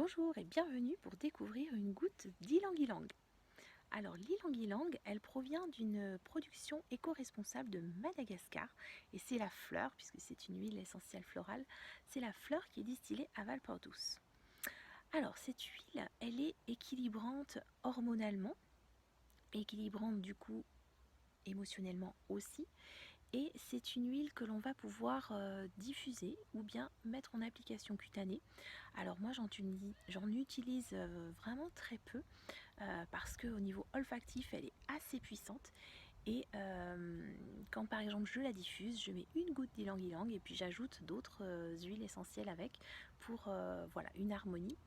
Bonjour et bienvenue pour découvrir une goutte d'ylang-ylang. Alors l'ylang-ylang, elle provient d'une production éco-responsable de Madagascar et c'est la fleur, puisque c'est une huile essentielle florale, c'est la fleur qui est distillée à Valpardous. Alors cette huile, elle est équilibrante hormonalement, équilibrante du coup émotionnellement aussi, et c'est une huile que l'on va pouvoir diffuser ou bien mettre en application cutanée. Alors moi j'en utilise vraiment très peu parce qu'au niveau olfactif elle est assez puissante et quand par exemple je la diffuse, je mets une goutte d'ylang-ylang et puis j'ajoute d'autres huiles essentielles avec pour voilà, une harmonie.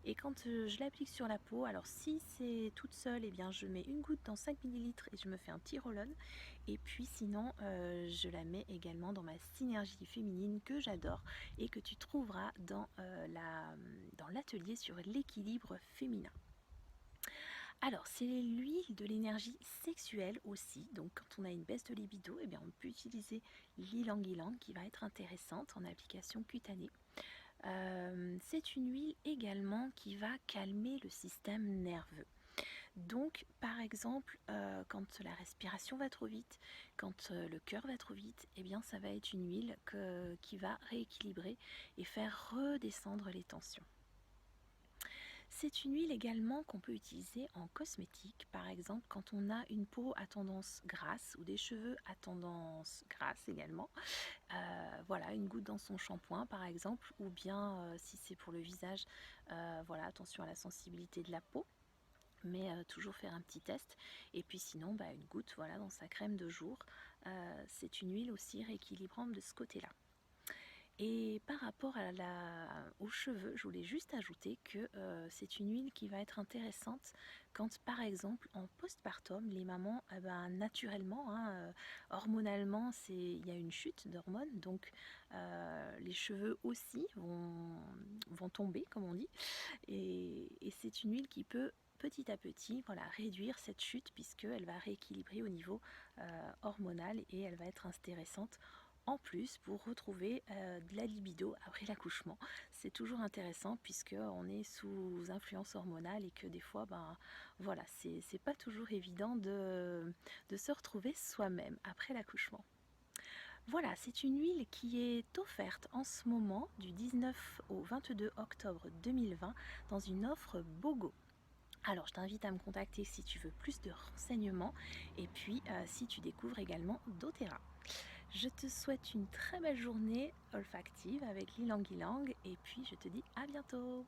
Et quand je l'applique sur la peau, alors si c'est toute seule, eh bien je mets une goutte dans 5 millilitres et je me fais un petit roll-on. Et puis sinon, je la mets également dans ma synergie féminine que j'adore et que tu trouveras dans l'atelier sur l'équilibre féminin. Alors, c'est l'huile de l'énergie sexuelle aussi. Donc, quand on a une baisse de libido, eh bien, on peut utiliser l'ylang-ylang qui va être intéressante en application cutanée. C'est une huile également qui va calmer le système nerveux. Donc, par exemple, quand la respiration va trop vite, quand le cœur va trop vite, eh bien, ça va être une huile qui va rééquilibrer et faire redescendre les tensions. C'est une huile également qu'on peut utiliser en cosmétique, par exemple quand on a une peau à tendance grasse ou des cheveux à tendance grasse également. Voilà, une goutte dans son shampoing par exemple, ou bien si c'est pour le visage, voilà, attention à la sensibilité de la peau. Mais toujours faire un petit test et puis sinon une goutte voilà, dans sa crème de jour. C'est une huile aussi rééquilibrante de ce côté là. Et par rapport aux cheveux, je voulais juste ajouter que c'est une huile qui va être intéressante quand, par exemple, en postpartum, les mamans, naturellement, hormonalement, il y a une chute d'hormones, donc les cheveux aussi vont tomber, comme on dit. Et c'est une huile qui peut petit à petit voilà, réduire cette chute puisqu'elle va rééquilibrer au niveau hormonal et elle va être intéressante en plus pour retrouver de la libido après l'accouchement. C'est toujours intéressant puisque on est sous influence hormonale et que des fois voilà, c'est pas toujours évident de se retrouver soi-même après l'accouchement. Voilà, c'est une huile qui est offerte en ce moment du 19 au 22 octobre 2020 dans une offre BOGO. Alors je t'invite à me contacter si tu veux plus de renseignements et puis si tu découvres également doTERRA. Je te souhaite une très belle journée olfactive avec l'ylang-ylang et puis je te dis à bientôt.